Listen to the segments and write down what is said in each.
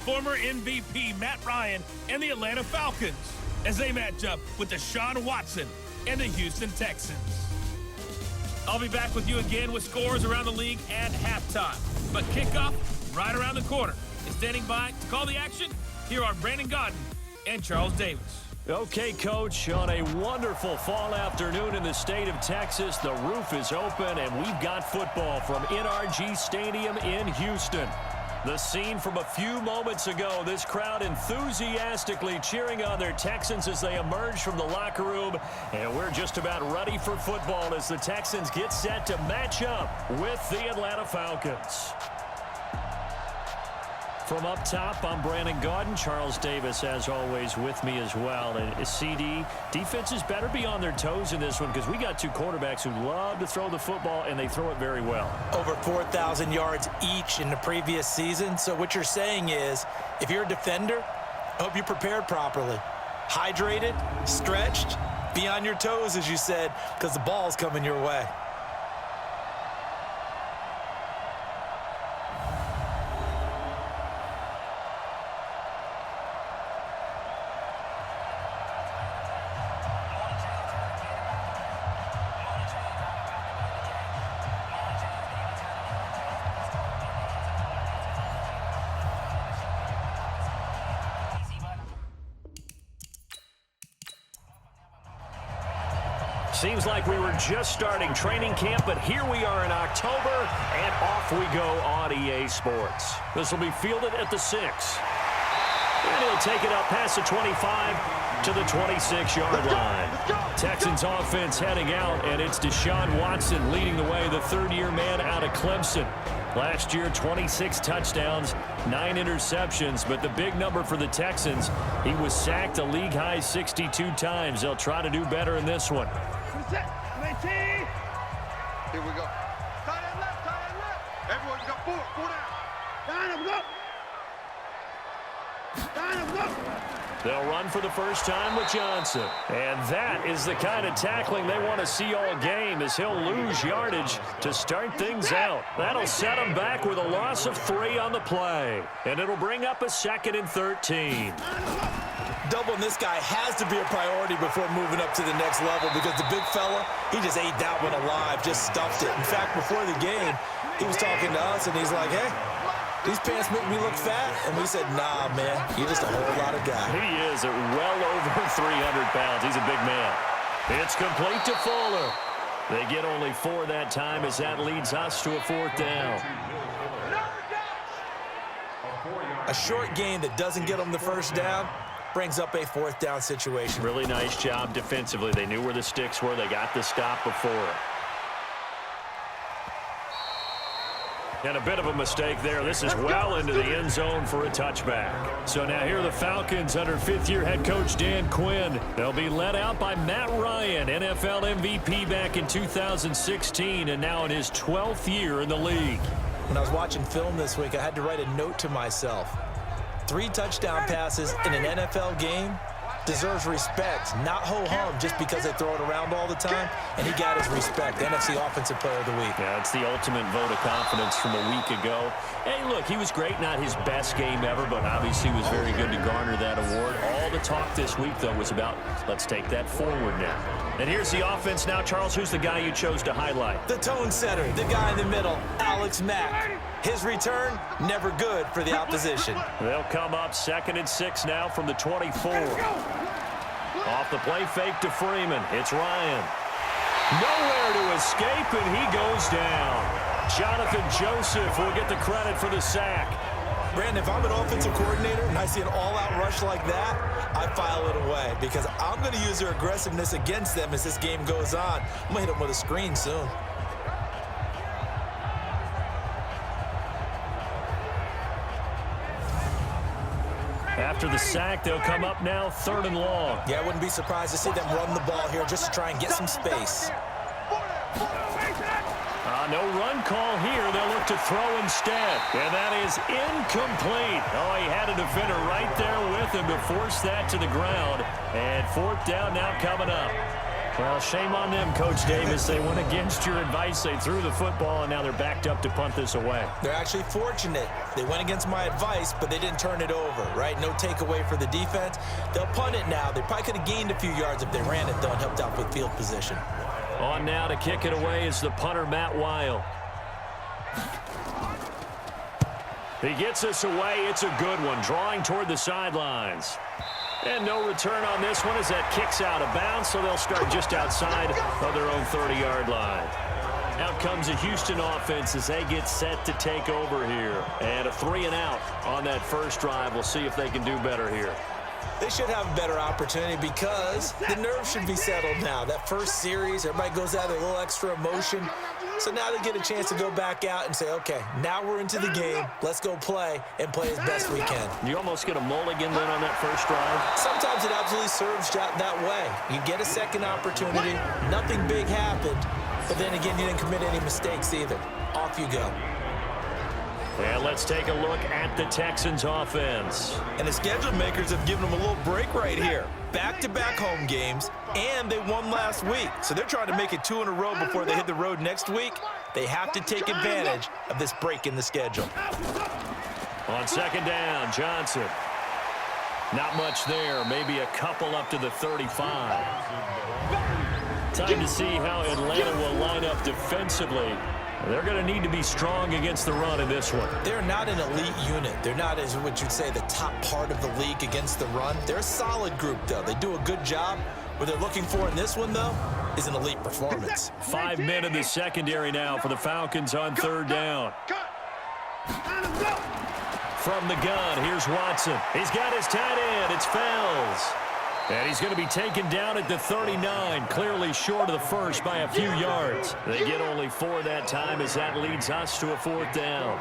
former MVP Matt Ryan and the Atlanta Falcons as they match up with Deshaun Watson and the Houston Texans. I'll be back with you again with scores around the league at halftime. But kickoff right around the corner. And standing by to call the action, here are Brandon Gaudin and Charles Davis. Okay, Coach, on a wonderful fall afternoon in the state of Texas, the roof is open, and we've got football from NRG Stadium in Houston. The scene from a few moments ago, this crowd enthusiastically cheering on their Texans as they emerge from the locker room, and we're just about ready for football as the Texans get set to match up with the Atlanta Falcons. From up top, I'm Brandon Gaudin. Charles Davis, as always, with me as well. And CD, defenses better be on their toes in this one because we got two quarterbacks who love to throw the football, and they throw it very well. Over 4,000 yards each in the previous season. So what you're saying is, if you're a defender, I hope you prepared properly. Hydrated, stretched, be on your toes, as you said, because the ball's coming your way. Seems like we were just starting training camp, but here we are in October, and off we go on EA Sports. This will be fielded at the 6. And he'll take it up past the 25 to the 26-yard line. Texans offense heading out, and it's Deshaun Watson leading the way, the third-year man out of Clemson. Last year, 26 touchdowns, 9 interceptions, but the big number for the Texans, he was sacked a league-high 62 times. They'll try to do better in this one. Here we go. Tight end left, tight end left. Everyone got four down. Down, go. Down, go. They'll run for the first time with Johnson. And that is the kind of tackling they want to see all game, as he'll lose yardage to start things out. That'll set him back with a loss of 3 on the play. And it'll bring up a 2nd and 13. Doubling this guy has to be a priority before moving up to the next level because the big fella, he just ate that one alive, just stuffed it. In fact, before the game, he was talking to us, and he's like, hey, these pants make me look fat. And we said, nah, man, you're just a whole lot of guy. He is at well over 300 pounds. He's a big man. It's complete to Fuller. They get only 4 that time as that leads us to a 4th down. A short game that doesn't get them the first down brings up a 4th down situation. Really nice job defensively. They knew where the sticks were. They got the stop before it. And a bit of a mistake there. This is well into the end zone for a touchback. So now here are the Falcons under 5th-year head coach Dan Quinn. They'll be led out by Matt Ryan, NFL MVP back in 2016, and now in his 12th year in the league. When I was watching film this week, I had to write a note to myself. 3 touchdown passes in an NFL game deserves respect, not ho-hum just because they throw it around all the time, and he got his respect. NFC Offensive Player of the Week. Yeah, it's the ultimate vote of confidence from a week ago. Hey, look, he was great, not his best game ever, but obviously was very good to garner that award. All the talk this week, though, was about let's take that forward now. And here's the offense now. Charles, who's the guy you chose to highlight? The tone setter, the guy in the middle, Alex Mack. His return, never good for the opposition. They'll come up 2nd and 6 now from the 24. Off the play fake to Freeman. It's Ryan. Nowhere to escape, and he goes down. Jonathan Joseph will get the credit for the sack. Brandon, if I'm an offensive coordinator and I see an all-out rush like that, I file it away because I'm going to use their aggressiveness against them as this game goes on. I'm going to hit them with a screen soon. After the sack, they'll come up now 3rd and long. Yeah, I wouldn't be surprised to see them run the ball here just to try and get some space. No run call here. They'll look to throw instead. And that is incomplete. Oh, he had a defender right there with him to force that to the ground. And 4th down now coming up. Well, shame on them, Coach Davis. They went against your advice. They threw the football, and now they're backed up to punt this away. They're actually fortunate. They went against my advice, but they didn't turn it over, right? No takeaway for the defense. They'll punt it now. They probably could have gained a few yards if they ran it, though, and helped out with field position. On now to kick it away is the punter, Matt Weil. He gets us away. It's a good one, drawing toward the sidelines. And no return on this one as that kicks out of bounds, so they'll start just outside of their own 30-yard line. Out comes the Houston offense as they get set to take over here. And a 3-and-out on that first drive. We'll see if they can do better here. They should have a better opportunity because the nerves should be settled now. That first series, everybody goes out with a little extra emotion. So now they get a chance to go back out and say, okay, now we're into the game. Let's go play and play as best we can. You almost get a mulligan then on that first drive. Sometimes it absolutely serves that way. You get a second opportunity. Nothing big happened. But then again, you didn't commit any mistakes either. Off you go. And let's take a look at the Texans offense. And the schedule makers have given them a little break right here. Back-to-back home games, and they won last week. So they're trying to make it 2 in a row before they hit the road next week. They have to take advantage of this break in the schedule. On second down, Johnson. Not much there, maybe a couple up to the 35. Time to see how Atlanta will line up defensively. They're going to need to be strong against the run in this one. They're not an elite unit. They're not, as what you'd say, the top part of the league against the run. They're a solid group, though. They do a good job. What they're looking for in this one, though, is an elite performance. 5 men in the secondary now for the Falcons on third down. From the gun, here's Watson. He's got his tight end. It's Fells. And he's going to be taken down at the 39, clearly short of the first by a few yards. They get only 4 that time as that leads us to a 4th down.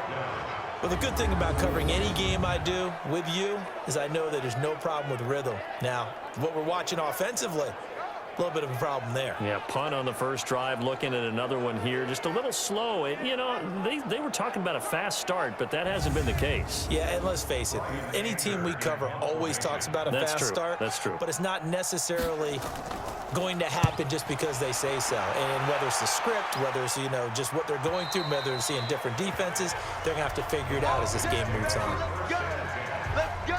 Well, the good thing about covering any game I do with you is I know that there's no problem with rhythm. Now, what we're watching offensively, a little bit of a problem there. Yeah, punt on the first drive, looking at another one here. Just a little slow. You know, they were talking about a fast start, but that hasn't been the case. Yeah, and let's face it, any team we cover always talks about a fast start. That's true. But it's not necessarily going to happen just because they say so. And whether it's the script, whether it's, you know, just what they're going through, whether they're seeing different defenses, they're going to have to figure it out as this game moves on. Let's go!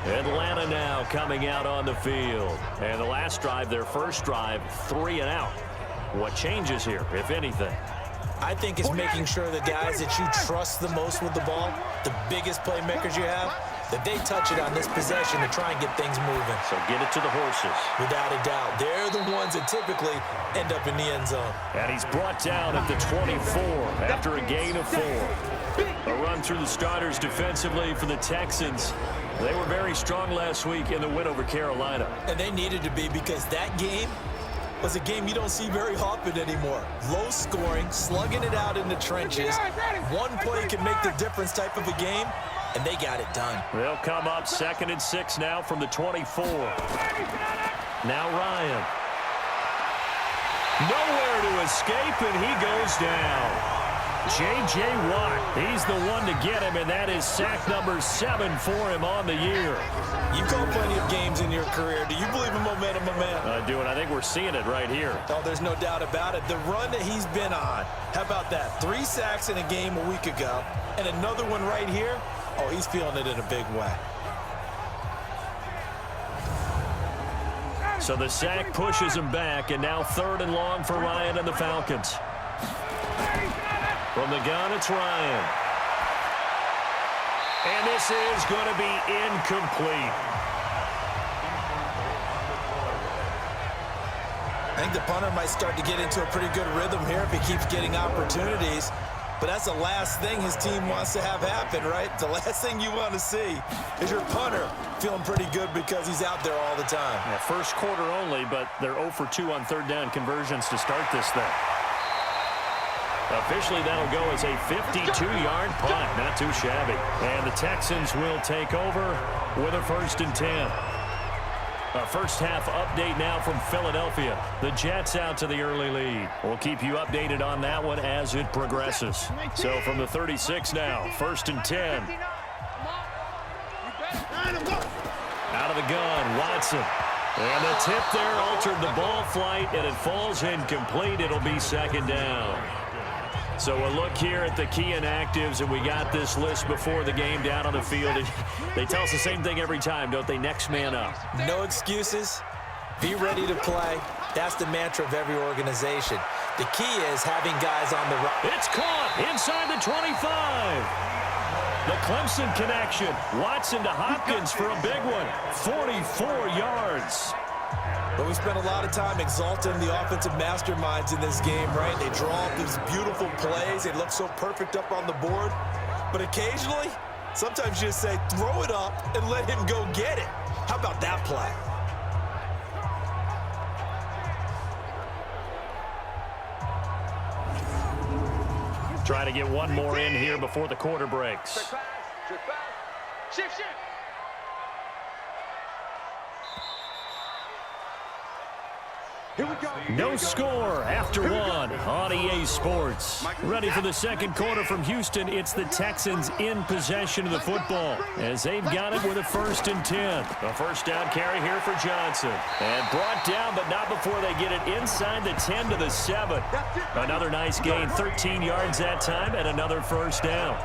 Atlanta now coming out on the field. And the last drive, their first drive, 3-and-out. What changes here, if anything? I think it's making sure the guys that you trust the most with the ball, the biggest playmakers you have, that they touch it on this possession to try and get things moving. So get it to the horses. Without a doubt. They're the ones that typically end up in the end zone. And he's brought down at the 24 after a gain of 4. A run through the starters defensively for the Texans. They were very strong last week in the win over Carolina. And they needed to be because that game was a game you don't see very often anymore. Low scoring, slugging it out in the trenches. One play can make the difference type of a game, and they got it done. They'll come up 2nd and 6 now from the 24. Now Ryan. Nowhere to escape, and he goes down. J.J. Watt, he's the one to get him, and that is sack number 7 for him on the year. You've called plenty of games in your career. Do you believe in momentum, my man? I do, and I think we're seeing it right here. Oh, there's no doubt about it. The run that he's been on, how about that? 3 sacks in a game a week ago, and another one right here. Oh, he's feeling it in a big way. So the sack pushes him back, and now 3rd and long for Ryan and the Falcons. From the gun, it's Ryan. And this is going to be incomplete. I think the punter might start to get into a pretty good rhythm here if he keeps getting opportunities. But that's the last thing his team wants to have happen, right? The last thing you want to see is your punter feeling pretty good because he's out there all the time. Yeah, first quarter only, but they're 0 for 2 on 3rd down conversions to start this thing. Officially, that'll go as a 52-yard punt. Not too shabby. And the Texans will take over with a 1st and 10. A first half update now from Philadelphia. The Jets out to the early lead. We'll keep you updated on that one as it progresses. So from the 36 now, 1st and 10. Out of the gun, Watson. And the tip there altered the ball flight, and it falls incomplete. It'll be second down. So a look here at the key inactives, and we got this list before the game down on the field. They tell us the same thing every time, don't they? Next man up. No excuses. Be ready to play. That's the mantra of every organization. The key is having guys on the right. It's caught inside the 25. The Clemson connection. Watson to Hopkins for a big one. 44 yards. But we spent a lot of time exalting the offensive masterminds in this game, right? They draw up these beautiful plays. They look so perfect up on the board. But occasionally, sometimes you just say, throw it up and let him go get it. How about that play? Trying to get one more in here before the quarter breaks. Shift, shift. No score after one on EA Sports. Ready for the second quarter from Houston. It's the Texans in possession of the football as they've got it with a 1st and 10. A first down carry here for Johnson. And brought down, but not before they get it inside the 10 to the 7. Another nice gain, 13 yards that time, and another first down.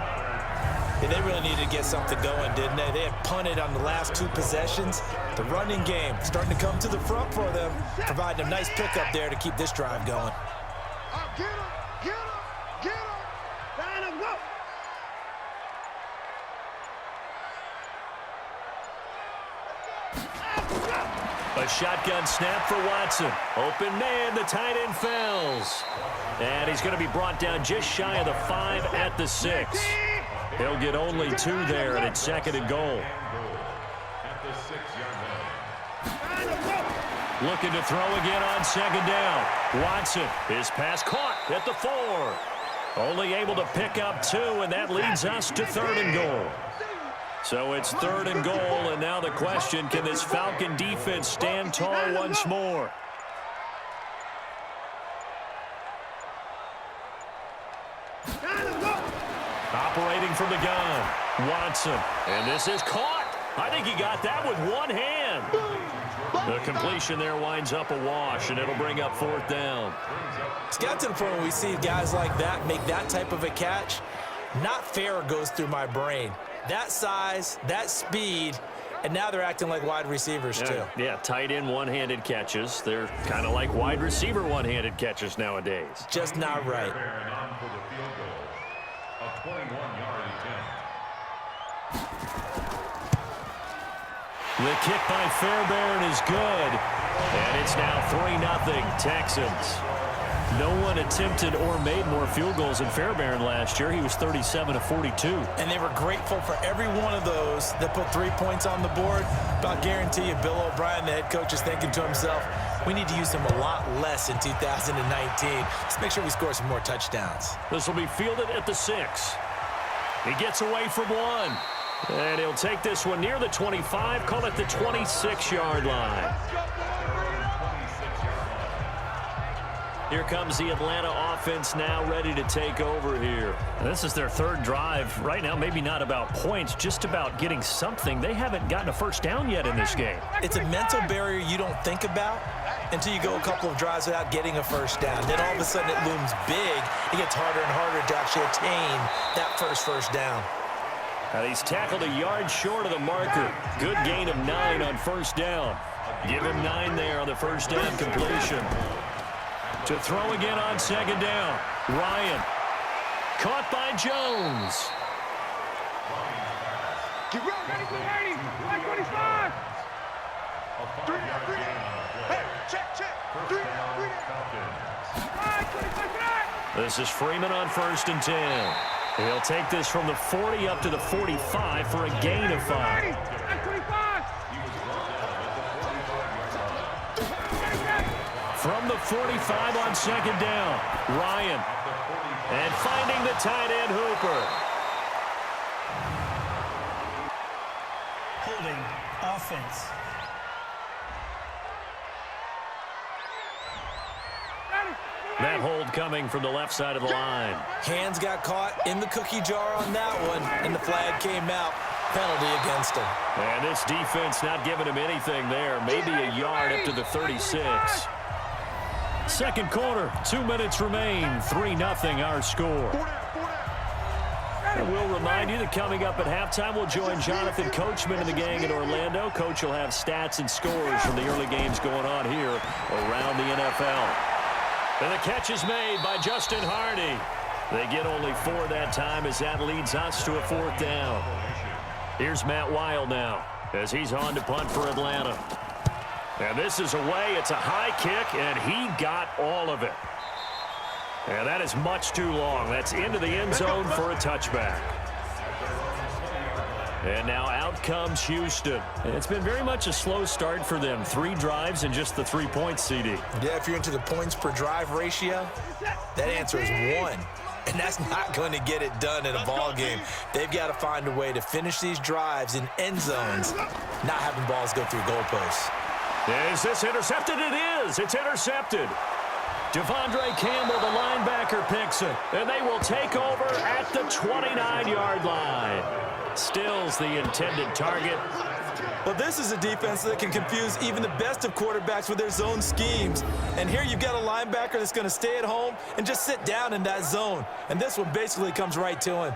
And they really needed to get something going, didn't they? They had punted on the last 2 possessions. The running game starting to come to the front for them, providing a nice pickup there to keep this drive going. Get him, get him, get him. Line him, go. A shotgun snap for Watson. Open man, the tight end falls. And he's going to be brought down just shy of the 5 at the 6. He'll get only 2 there, and it's 2nd and goal. Looking to throw again on 2nd down. Watson, his pass caught at the 4. Only able to pick up 2, and that leads us to 3rd and goal. So it's 3rd and goal, and now the question, can this Falcon defense stand tall once more? Operating from the gun, Watson, and this is caught. I think he got that with one hand. The completion there winds up a wash, and it'll bring up 4th down. It's got to the point where we see guys like that make that type of a catch. Not fair goes through my brain. That size, that speed, and now they're acting like wide receivers too. Yeah, tight end one-handed catches. They're kind of like wide receiver one-handed catches nowadays. Just not right. The kick by Fairbairn is good. And it's now 3-0 Texans. No one attempted or made more field goals than Fairbairn last year. He was 37 of 42. And they were grateful for every one of those that put 3 points on the board. But I'll guarantee you, Bill O'Brien, the head coach, is thinking to himself, we need to use him a lot less in 2019. Let's make sure we score some more touchdowns. This will be fielded at the 6. He gets away from 1. And he'll take this one near the 25, call it the 26-yard line. Here comes the Atlanta offense now ready to take over here. This is their 3rd drive. Right now, maybe not about points, just about getting something. They haven't gotten a first down yet in this game. It's a mental barrier you don't think about until you go a couple of drives without getting a first down. Then all of a sudden it looms big. It gets harder and harder to actually attain that first down. Now he's tackled a yard short of the marker. Good gain of 9 on first down. Give him 9 there on the first down completion. To throw again on 2nd down. Ryan. Caught by Jones. Get ready, 525. 3 down, 3 down. Hey, check. 3 down, 3 down. This is Freeman on 1st and 10. He'll take this from the 40 up to the 45 for a gain of 5. From the 45 on 2nd down, Ryan. And finding the tight end, Hooper. Holding offense. That hold coming from the left side of the line. Hands got caught in the cookie jar on that one, and the flag came out. Penalty against him. And this defense not giving him anything there. Maybe a yard up to the 36. Second quarter, 2 minutes remain. 3-0 our score. And we'll remind you that coming up at halftime, we'll join Jonathan Coachman and the gang in Orlando. Coach will have stats and scores from the early games going on here around the NFL. And the catch is made by Justin Hardy. They get only 4 that time as that leads us to a 4th down. Here's Matt Weil now as he's on to punt for Atlanta. And this is away. It's a high kick, and he got all of it. And that is much too long. That's into the end zone for a touchback. And now out comes Houston. And it's been very much a slow start for them. 3 drives and just the 3 points, CD. Yeah, if you're into the points per drive ratio, that answer is 1. And that's not going to get it done in a ball game. They've got to find a way to finish these drives in end zones, not having balls go through goalposts. Is this intercepted? It is. It's intercepted. Devondre Campbell, the linebacker, picks it. And they will take over at the 29-yard line. Stills the intended target. Well, this is a defense that can confuse even the best of quarterbacks with their zone schemes. And here you've got a linebacker that's going to stay at home and just sit down in that zone. And this one basically comes right to him.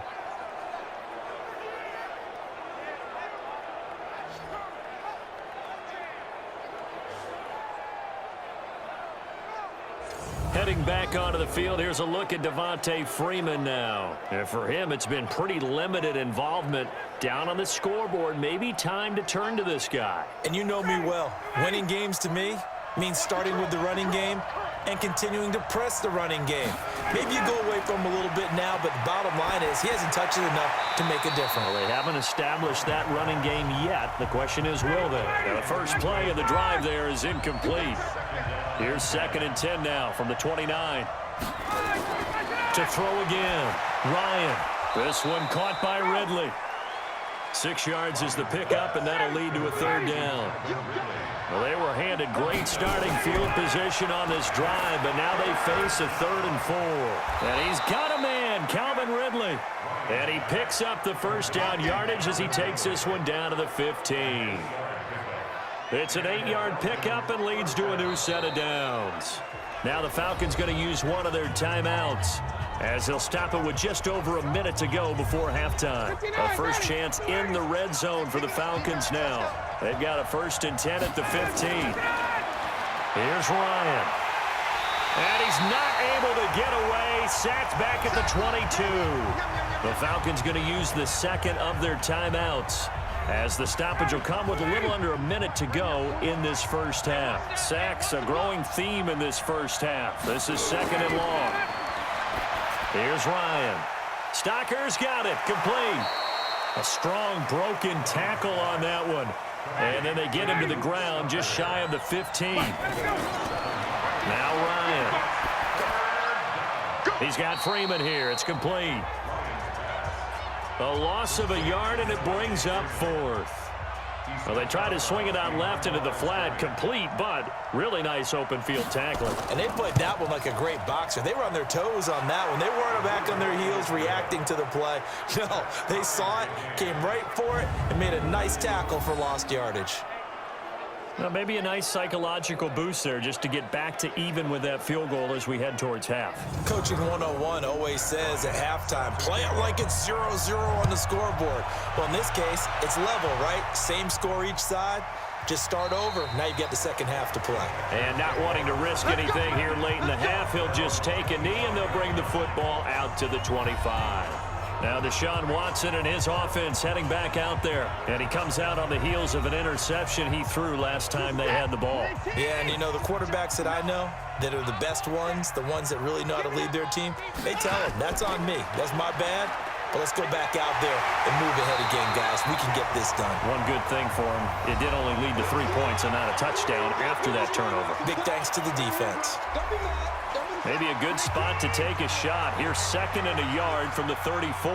Heading back onto the field, here's a look at Devontae Freeman now. And for him, it's been pretty limited involvement. Down on the scoreboard, maybe time to turn to this guy. And you know me well. Winning games to me means starting with the running game and continuing to press the running game. Maybe you go away from him a little bit now, but the bottom line is he hasn't touched it enough to make a difference. Well, they haven't established that running game yet. The question is, will they? Now, the first play of the drive there is incomplete. Here's 2nd and 10 now from the 29. To throw again. Ryan. This one caught by Ridley. 6 yards is the pickup, and that'll lead to a 3rd down. Well, they were handed great starting field position on this drive, but now they face a 3rd and 4. And he's got a man, Calvin Ridley. And he picks up the first down yardage as he takes this one down to the 15. It's an 8-yard pickup and leads to a new set of downs. Now the Falcons going to use one of their timeouts as they'll stop it with just over a minute to go before halftime. A first chance in the red zone for the Falcons now. They've got a 1st and 10 at the 15. Here's Ryan. And he's not able to get away. Sacked back at the 22. The Falcons going to use the second of their timeouts, as the stoppage will come with a little under a minute to go in this first half. Sacks, a growing theme in this first half. This is 2nd and long. Here's Ryan. Stocker's got it. Complete. A strong broken tackle on that one. And then they get him to the ground just shy of the 15. Now Ryan. He's got Freeman here. It's complete. A loss of a yard, and it brings up 4th. Well, they try to swing it out left into the flat, complete, but really nice open field tackling. And they played that one like a great boxer. They were on their toes on that one. They weren't back on their heels reacting to the play. No, they saw it, came right for it, and made a nice tackle for lost yardage. Well, maybe a nice psychological boost there just to get back to even with that field goal as we head towards half. Coaching 101 always says at halftime, play it like it's 0-0 on the scoreboard. Well, in this case, it's level, right? Same score each side. Just start over. Now you get the second half to play. And not wanting to risk anything here late in the half, he'll just take a knee, and they'll bring the football out to the 25. Now Deshaun Watson and his offense heading back out there. And he comes out on the heels of an interception he threw last time they had the ball. Yeah, and you know, the quarterbacks that I know that are the best ones, the ones that really know how to lead their team, they tell them, that's on me. That's my bad. But let's go back out there and move ahead again, guys. We can get this done. One good thing for him, it did only lead to 3 points and not a touchdown after that turnover. Big thanks to the defense. Maybe a good spot to take a shot. Here's 2nd and a yard from the 34.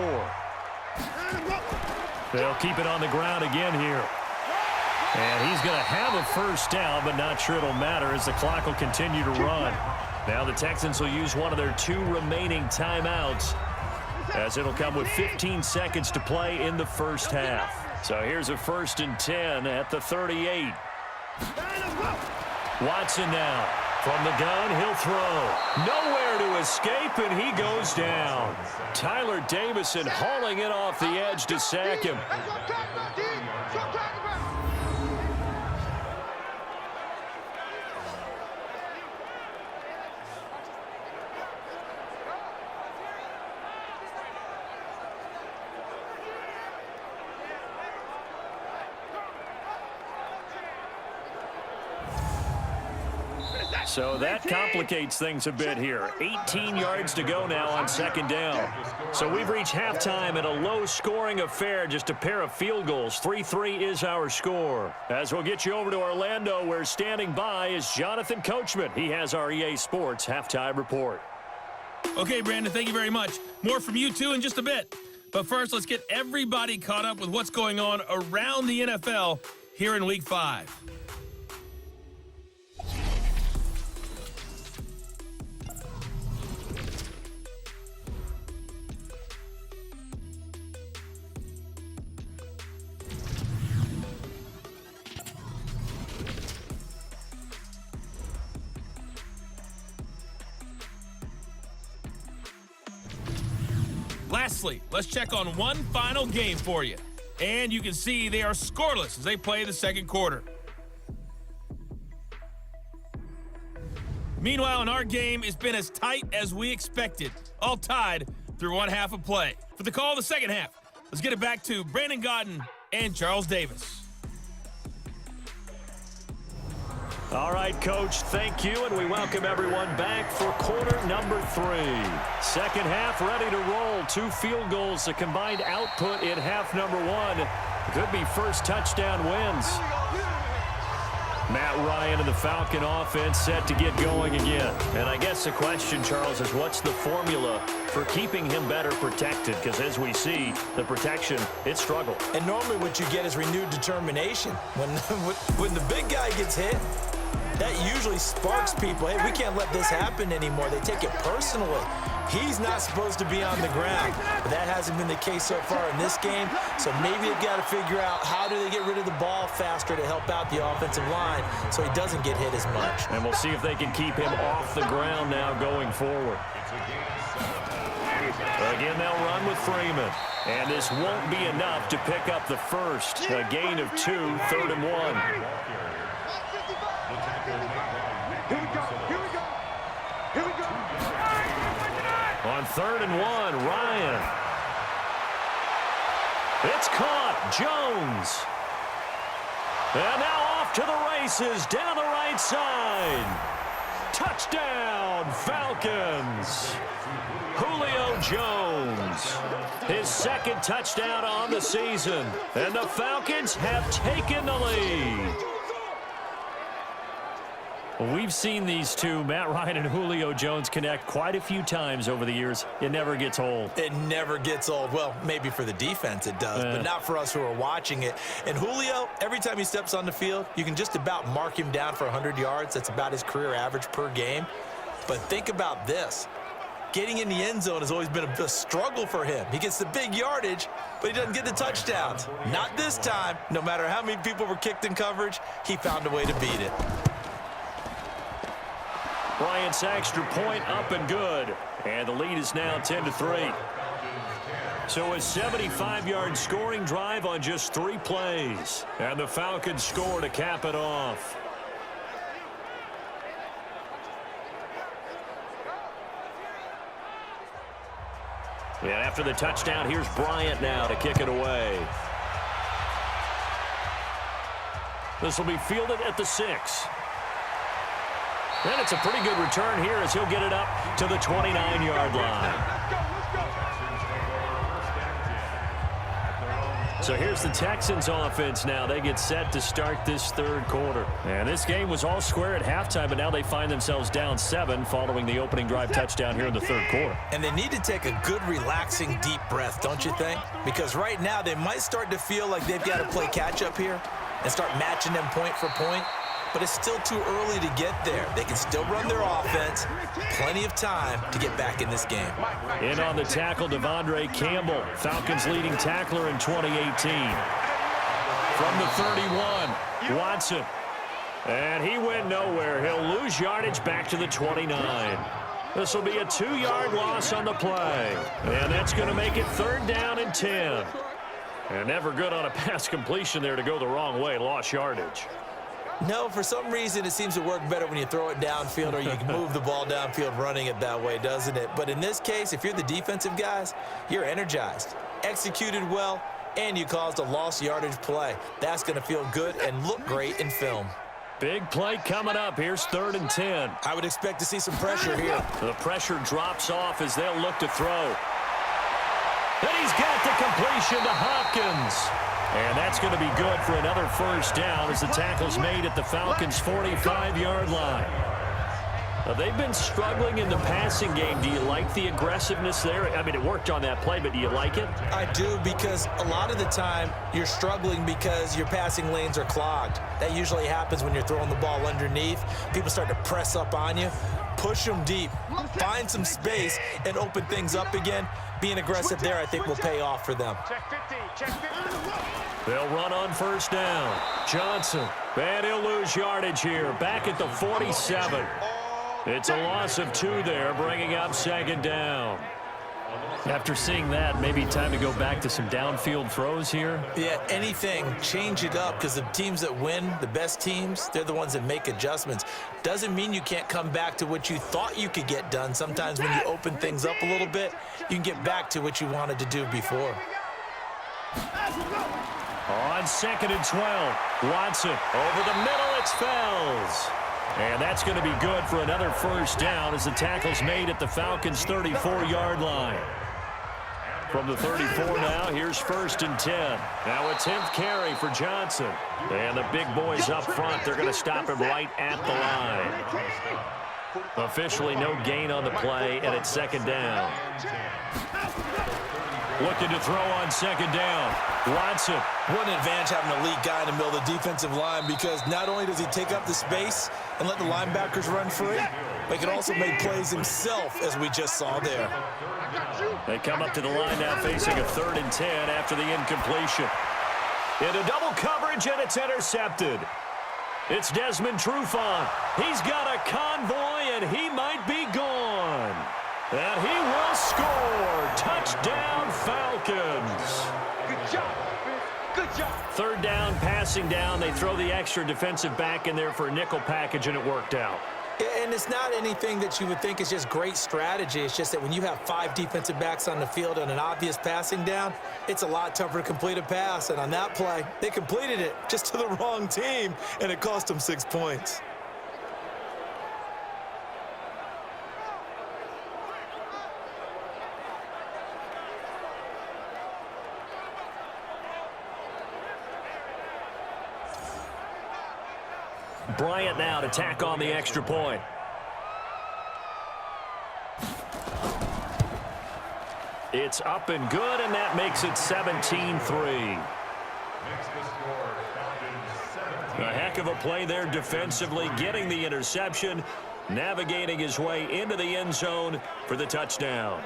They'll keep it on the ground again here. And he's going to have a first down, but not sure it'll matter as the clock will continue to run. Now the Texans will use one of their 2 remaining timeouts, as it'll come with 15 seconds to play in the first half. So here's a 1st and 10 at the 38. Watson now. From the gun, he'll throw. Nowhere to escape, and he goes down. Tyler Davison hauling it off the edge to sack him. So that complicates things a bit here. 18 yards to go now on 2nd down. So we've reached halftime in a low-scoring affair, just a pair of field goals. 3-3 is our score. As we'll get you over to Orlando, where standing by is Jonathan Coachman. He has our EA Sports halftime report. Okay, Brandon, thank you very much. More from you, too, in just a bit. But first, let's get everybody caught up with what's going on around the NFL here in Week 5. Lastly, let's check on one final game for you. And you can see they are scoreless as they play the 2nd quarter. Meanwhile, in our game, it's been as tight as we expected, all tied through one half of play. For the call of the 2nd half, let's get it back to Brandon Godden and Charles Davis. All right, Coach, thank you, and we welcome everyone back for quarter number 3. 2nd half ready to roll. 2 field goals, the combined output in half number 1. Could be first touchdown wins. Matt Ryan and the Falcon offense set to get going again. And I guess the question, Charles, is what's the formula for keeping him better protected? Because as we see, the protection, it struggled. And normally what you get is renewed determination. When the big guy gets hit, that usually sparks people. Hey, we can't let this happen anymore. They take it personally. He's not supposed to be on the ground. But that hasn't been the case so far in this game. So maybe they've got to figure out how do they get rid of the ball faster to help out the offensive line so he doesn't get hit as much. And we'll see if they can keep him off the ground now going forward. Again, they'll run with Freeman. And this won't be enough to pick up the first. A gain of 2, 3rd and 1. On 3rd and 1, Ryan. It's caught. Jones. And now off to the races down the right side. Touchdown, Falcons. Julio Jones. His 2nd touchdown on the season. And the Falcons have taken the lead. We've seen these two, Matt Ryan and Julio Jones, connect quite a few times over the years. It never gets old. It never gets old. Well, maybe for the defense it does, but not for us who are watching it. And Julio, every time he steps on the field, you can just about mark him down for 100 yards. That's about his career average per game. But think about this. Getting in the end zone has always been a struggle for him. He gets the big yardage, but he doesn't get the touchdowns. Not this time. No matter how many people were kicked in coverage, he found a way to beat it. Bryant's extra point up and good. And the lead is now 10-3. So a 75-yard scoring drive on just 3 plays. And the Falcons score to cap it off. And after the touchdown, here's Bryant now to kick it away. This will be fielded at the 6. And it's a pretty good return here as he'll get it up to the 29-yard line. So here's the Texans offense now. They get set to start this 3rd quarter. And this game was all square at halftime, but now they find themselves down 7 following the opening drive touchdown here in the 3rd quarter. And they need to take a good, relaxing, deep breath, don't you think? Because right now they might start to feel like they've got to play catch-up here and start matching them point for point. But it's still too early to get there. They can still run their offense. Plenty of time to get back in this game. In on the tackle, Devondre Campbell, Falcons leading tackler in 2018. From the 31, Watson. And he went nowhere. He'll lose yardage back to the 29. This will be a 2-yard loss on the play. And that's going to make it 3rd down and 10. And never good on a pass completion there to go the wrong way. Lost yardage. No, for some reason, it seems to work better when you throw it downfield or you can move the ball downfield running it that way, doesn't it? But in this case, if you're the defensive guys, you're energized, executed well, and you caused a lost yardage play. That's going to feel good and look great in film. Big play coming up. Here's 3rd and 10. I would expect to see some pressure here. The pressure drops off as they'll look to throw. And he's got the completion to Hopkins. And that's going to be good for another 1st down as the tackle's made at the Falcons' 45-yard line. Now, they've been struggling in the passing game. Do you like the aggressiveness there? I mean, it worked on that play, but do you like it? I do, because a lot of the time you're struggling because your passing lanes are clogged. That usually happens when you're throwing the ball underneath. People start to press up on you. Push them deep. Find some space and open things up again. Being aggressive there, I think, will pay off for them. Check 50. Check 50. They'll run on 1st down. Johnson. And he'll lose yardage here. Back at the 47. It's a loss of 2 there, bringing up 2nd down. After seeing that, maybe time to go back to some downfield throws here. Yeah, anything. Change it up, because the teams that win, the best teams, they're the ones that make adjustments. Doesn't mean you can't come back to what you thought you could get done. Sometimes when you open things up a little bit, you can get back to what you wanted to do before. On 2nd and 12, Watson over the middle, it's Fells. And that's going to be good for another 1st down as the tackle's made at the Falcons' 34-yard line. From the 34 now, here's 1st and 10. Now a 10th carry for Johnson. And the big boys up front, they're going to stop him right at the line. Officially no gain on the play, and it's 2nd down. Looking to throw on 2nd down. Watson. What an advantage having an elite guy in the middle of the defensive line, because not only does he take up the space and let the linebackers run free, but he can also make plays himself, as we just saw there. They come up to the line now facing a 3rd and 10 after the incompletion. Into double coverage, and it's intercepted. It's Desmond Trufant. He's got a convoy, and he might be gone. And he will score. Touchdown, Falcons. Good job. Good job. 3rd down, passing down. They throw the extra defensive back in there for a nickel package, and it worked out. And it's not anything that you would think is just great strategy. It's just that when you have 5 defensive backs on the field and an obvious passing down, it's a lot tougher to complete a pass. And on that play, they completed it just to the wrong team, and it cost them 6 points. Bryant now to tack on the extra point. It's up and good, and that makes it 17-3. A heck of a play there defensively, getting the interception, navigating his way into the end zone for the touchdown.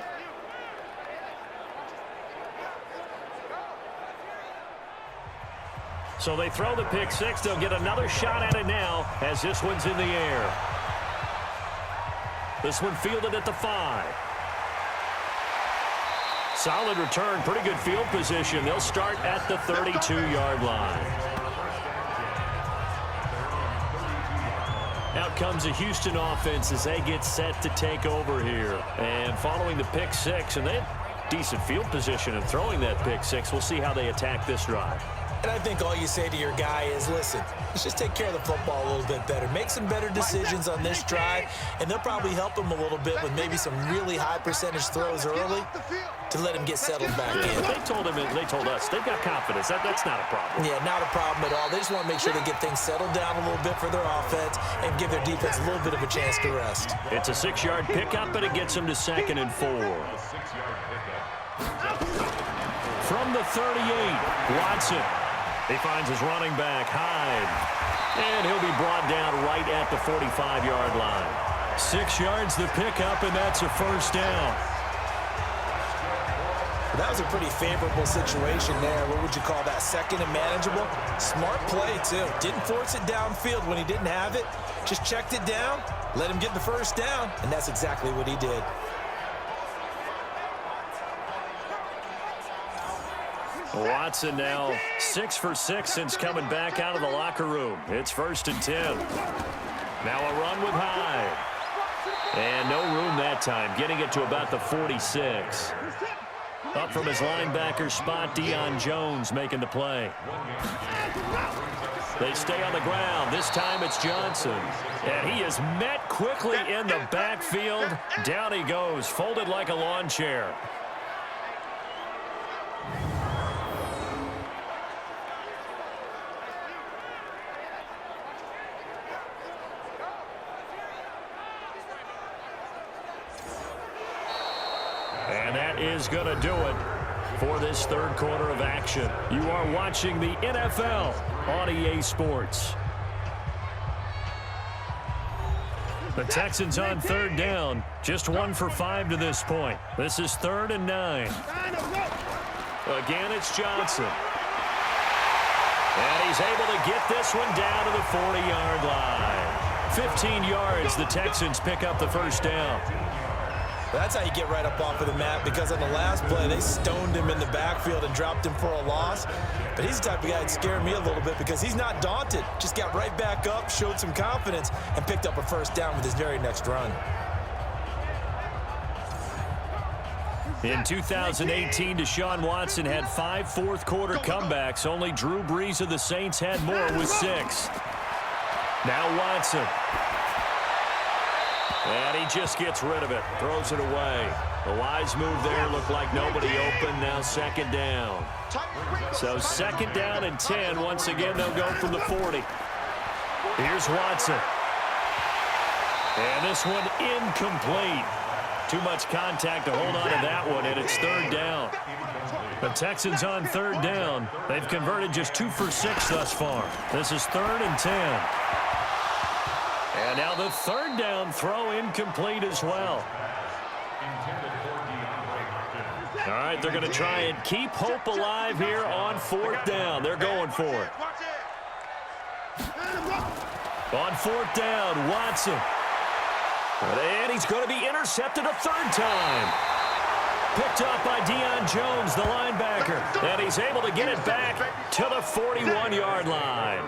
So they throw the pick 6. They'll get another shot at it now as this one's in the air. This one fielded at the 5. Solid return, pretty good field position. They'll start at the 32-yard line. Out comes a Houston offense as they get set to take over here. And following the pick 6, and they had decent field position in throwing that pick 6. We'll see how they attack this drive. And I think all you say to your guy is, listen, let's just take care of the football a little bit better. Make some better decisions on this drive, and they'll probably help him a little bit with maybe some really high percentage throws early to let him get settled back in. They told us they've got confidence. That's not a problem. Yeah, not a problem at all. They just want to make sure they get things settled down a little bit for their offense and give their defense a little bit of a chance to rest. It's a 6-yard pickup, and it gets them to 2nd and 4. From the 38, Watson. He finds his running back, Hyde. And he'll be brought down right at the 45-yard line. 6 yards the pickup, and that's a 1st down. That was a pretty favorable situation there. What would you call that? Second and manageable? Smart play, too. Didn't force it downfield when he didn't have it. Just checked it down, let him get the first down, and that's exactly what he did. Watson now 6 for 6 since coming back out of the locker room. It's 1st and 10. Now a run with Hyde. And no room that time, getting it to about the 46. Up from his linebacker spot, Deion Jones making the play. They stay on the ground. This time it's Johnson. And he is met quickly in the backfield. Down he goes, folded like a lawn chair. And that is going to do it for this third quarter of action. You are watching the NFL on EA Sports. The Texans on third down, just 1 for 5 to this point. This is 3rd and 9. Again, it's Johnson. And he's able to get this one down to the 40-yard line. 15 yards, the Texans pick up the first down. That's how you get right up off of the mat, because on the last play, they stoned him in the backfield and dropped him for a loss. But he's the type of guy that scared me a little bit because he's not daunted. Just got right back up, showed some confidence, and picked up a first down with his very next run. In 2018, Deshaun Watson had 5 fourth-quarter comebacks. Only Drew Brees of the Saints had more with 6. Now Watson. And he just gets rid of it, throws it away. A wise move there, looked like nobody open, now 2nd down. So 2nd down and 10. Once again, they'll go from the 40. Here's Watson. And this one incomplete. Too much contact to hold on to that one, and it's 3rd down. The Texans on 3rd down. They've converted just 2 for 6 thus far. This is 3rd and 10. And now the 3rd down throw incomplete as well. All right, they're going to try and keep hope alive here on 4th down. They're going for it. On 4th down, Watson. And he's going to be intercepted a 3rd time. Picked up by Deion Jones, the linebacker. And he's able to get it back to the 41-yard line.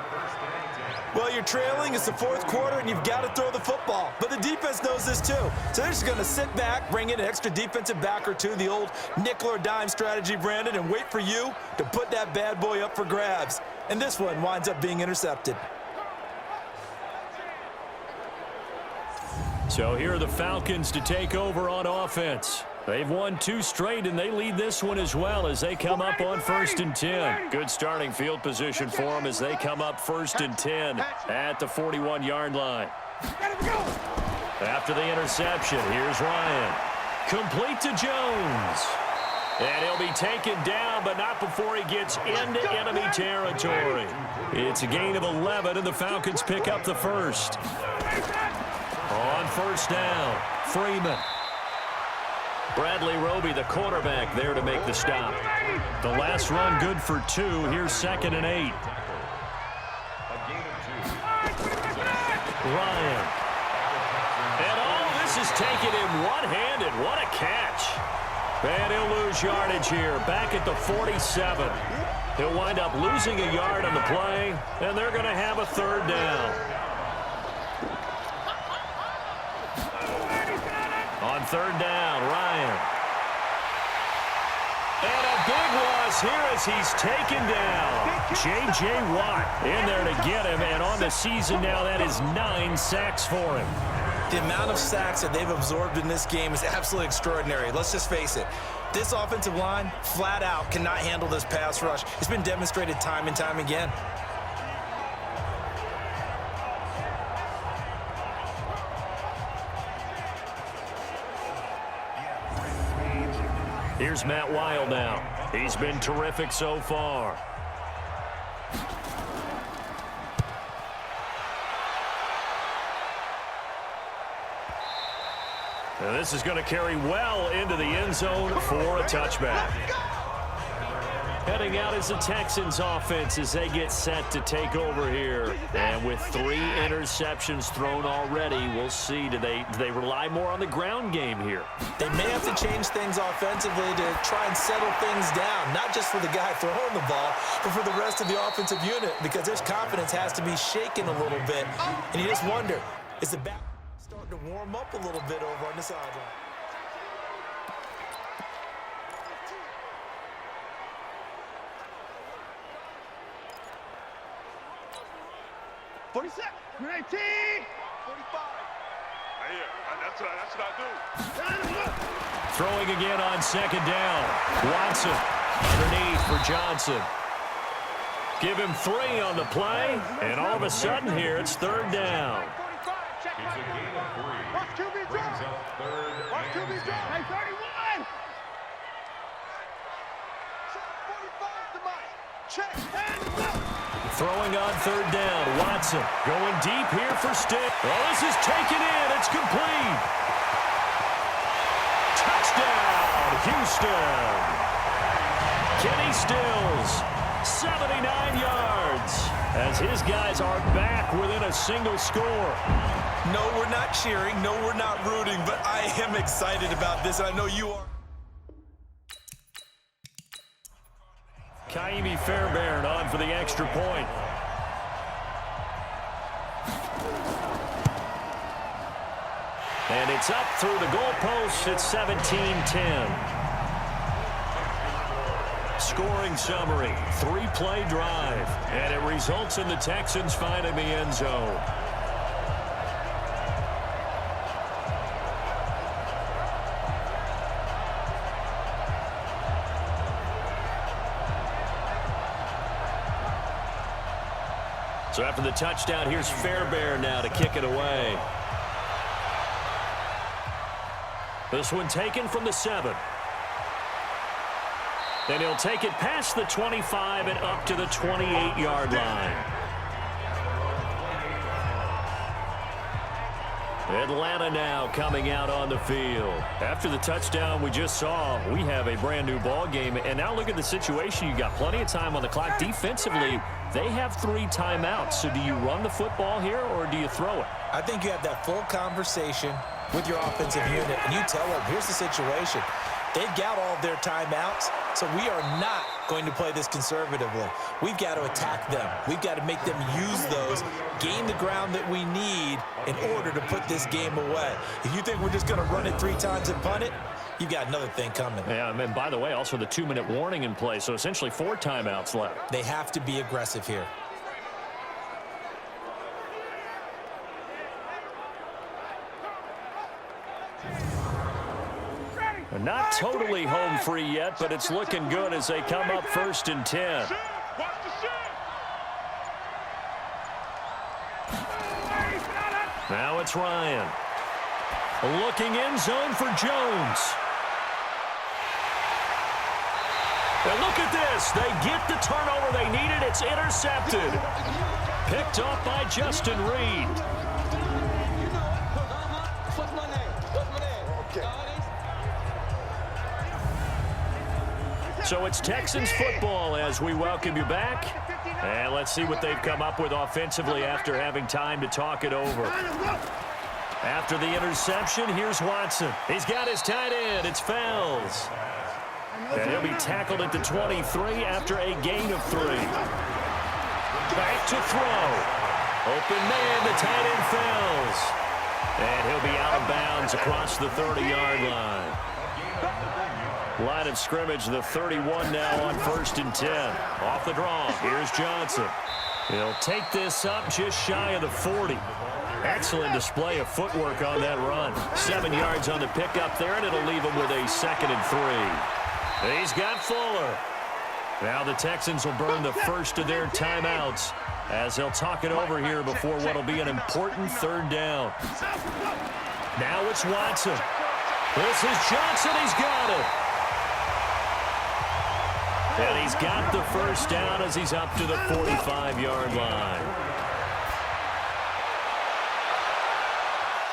Well, you're trailing. It's the 4th quarter, and you've got to throw the football. But the defense knows this, too. So they're just going to sit back, bring in an extra defensive back or two, the old nickel or dime strategy, Brandon, and wait for you to put that bad boy up for grabs. And this one winds up being intercepted. So here are the Falcons to take over on offense. They've won 2 straight, and they lead this one as well as they come up on 1st and 10. Good starting field position for them as they come up 1st and 10 at the 41-yard line. After the interception, here's Ryan. Complete to Jones. And he'll be taken down, but not before he gets into enemy territory. It's a gain of 11, and the Falcons pick up the first. On 1st down, Freeman. Bradley Roby, the quarterback, there to make the stop. The last run good for 2. Here's 2nd and 8. Ryan. And all this is taken him one-handed. What a catch. And he'll lose yardage here, back at the 47. He'll wind up losing a yard on the play, and they're going to have a 3rd down. On 3rd down, Ryan. And a big loss here as he's taken down. J.J. Watt in there to get him, and on the season now, that is 9 sacks for him. The amount of sacks that they've absorbed in this game is absolutely extraordinary. Let's just face it. This offensive line, flat out, cannot handle this pass rush. It's been demonstrated time and time again. Here's Matt Wild now. He's been terrific so far. And this is going to carry well into the end zone for a touchback. Heading out is the Texans offense as they get set to take over here. And with 3 interceptions thrown already, we'll see. Do they rely more on the ground game here? They may have to change things offensively to try and settle things down, not just for the guy throwing the ball, but for the rest of the offensive unit, because their confidence has to be shaken a little bit. And you just wonder, is the back starting to warm up a little bit over on the sideline? 47, 19, 45. That's what I do. Throwing again on second down. Watson underneath for Johnson. Give him 3 on the play, and all of a sudden here it's third down. It's a gain of 3. Watch QB drop. Watch QB drop. Hey, 31. 45 to Mike. Check. Hands up. Throwing on third down. Watson going deep here for Stick. Well, this is taken in. It's complete. Touchdown, Houston. Kenny Stills, 79 yards, as his guys are back within a single score. No, we're not cheering. No, we're not rooting, but I am excited about this, and I know you are. Kaimi Fairbairn on for the extra point. And it's up through the goalposts. It's 17-10. Scoring summary, 3-play drive, and it results in the Texans finding the end zone. So after the touchdown, here's Fairbairn now to kick it away. This one taken from the 7. Then he'll take it past the 25 and up to the 28-yard line. Atlanta now coming out on the field. After the touchdown we just saw, we have a brand new ball game. And now look at the situation. You got plenty of time on the clock. Defensively, they have 3 timeouts. So do you run the football here or do you throw it? I think you have that full conversation with your offensive unit, and you tell them, here's the situation. They've got all of their timeouts, so we are not going to play this conservatively. We've got to attack them. We've got to make them use those, gain the ground that we need in order to put this game away. If you think we're just going to run it 3 times and punt it, you've got another thing coming. Yeah, and by the way, also the 2-minute warning in play, so essentially 4 timeouts left. They have to be aggressive here. Not totally home free yet, but it's looking good as they come up 1st and 10. Now it's Ryan. Looking end zone for Jones. And look at this. They get the turnover they needed. It's intercepted. Picked off by Justin Reed. So it's Texans football as we welcome you back. And let's see what they've come up with offensively after having time to talk it over. After the interception, here's Watson. He's got his tight end. It's Fells. And he'll be tackled at the 23 after a gain of 3. Back to throw. Open man, the tight end Fells. And he'll be out of bounds across the 30-yard line. Line of scrimmage, the 31 now on 1st and 10. Off the draw, here's Johnson. He'll take this up just shy of the 40. Excellent display of footwork on that run. 7 yards on the pickup there, and it'll leave him with a 2nd and 3. He's got Fuller. Now the Texans will burn the first of their timeouts as they'll talk it over here before what will be an important 3rd down. Now it's Watson. This is Johnson. He's got it. And he's got the first down as he's up to the 45-yard line.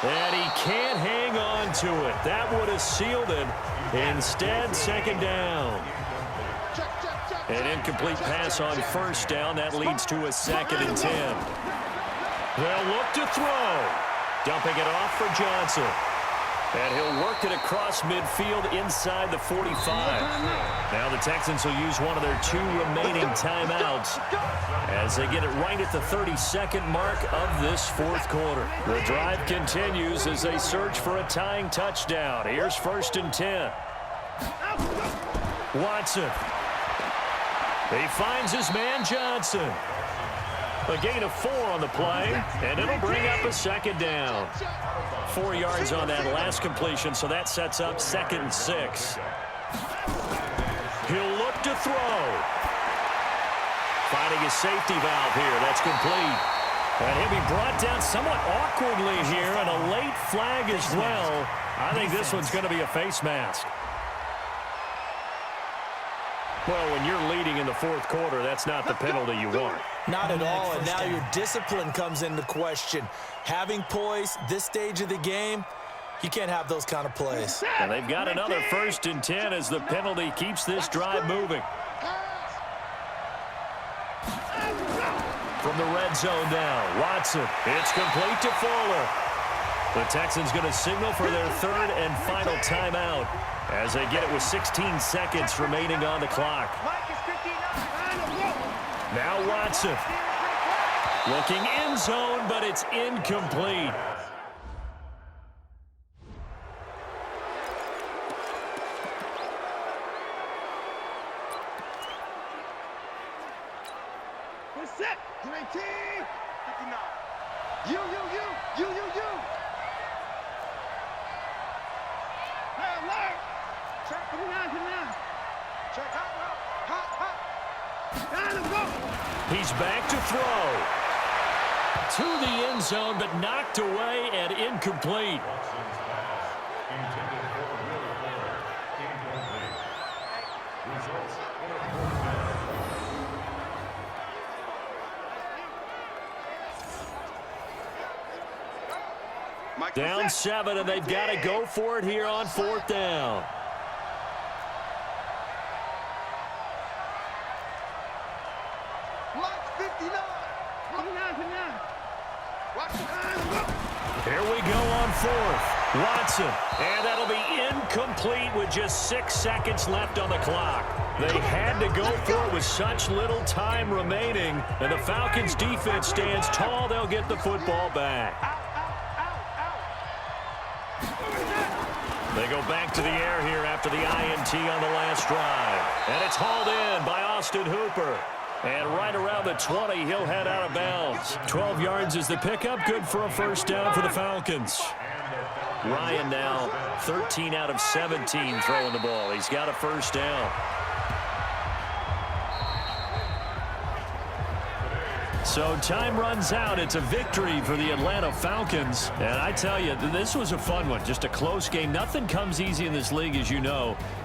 And he can't hang on into it. That would have sealed it. Instead, second down. An incomplete pass on first down. That leads to a 2nd and 10. They'll look to throw. Dumping it off for Johnson. And he'll work it across midfield inside the 45. Now the Texans will use one of their 2 remaining timeouts as they get it right at the 32nd mark of this 4th quarter. The drive continues as they search for a tying touchdown. Here's 1st and 10. Watson. He finds his man Johnson. A gain of 4 on the play, and it'll bring up a 2nd down. 4 yards on that last completion, so that sets up 2nd and 6. He'll look to throw. Finding a safety valve here. That's complete. And he'll be brought down somewhat awkwardly here, and a late flag as well. I think this one's going to be a face mask. Well, when you're leading in the 4th quarter, that's not the penalty you want. Not at all, and now your discipline comes into question. Having poise this stage of the game, you can't have those kind of plays. And they've got another 1st and 10 as the penalty keeps this drive moving. From the red zone now, Watson. It's complete to Fuller. The Texans going to signal for their 3rd and final timeout as they get it with 16 seconds remaining on the clock. Now Watson. Looking end zone, but it's incomplete. We're set. 19. 59. You. Hey, alert. Check 59. Check hot. Time to go. He's back to throw. To the end zone, but knocked away and incomplete. Down 7, and they've got to go for it here on 4th down. Here we go on 4th. Watson, and that'll be incomplete with just 6 seconds left on the clock. They had to go for it with such little time remaining, and the Falcons defense stands tall. They'll get the football back. They go back to the air here after the INT on the last drive. And it's hauled in by Austin Hooper. And right around the 20, he'll head out of bounds. 12 yards is the pickup. Good for a 1st down for the Falcons. Ryan now 13 out of 17 throwing the ball. He's got a 1st down. So time runs out. It's a victory for the Atlanta Falcons. And I tell you, this was a fun one. Just a close game. Nothing comes easy in this league, as you know.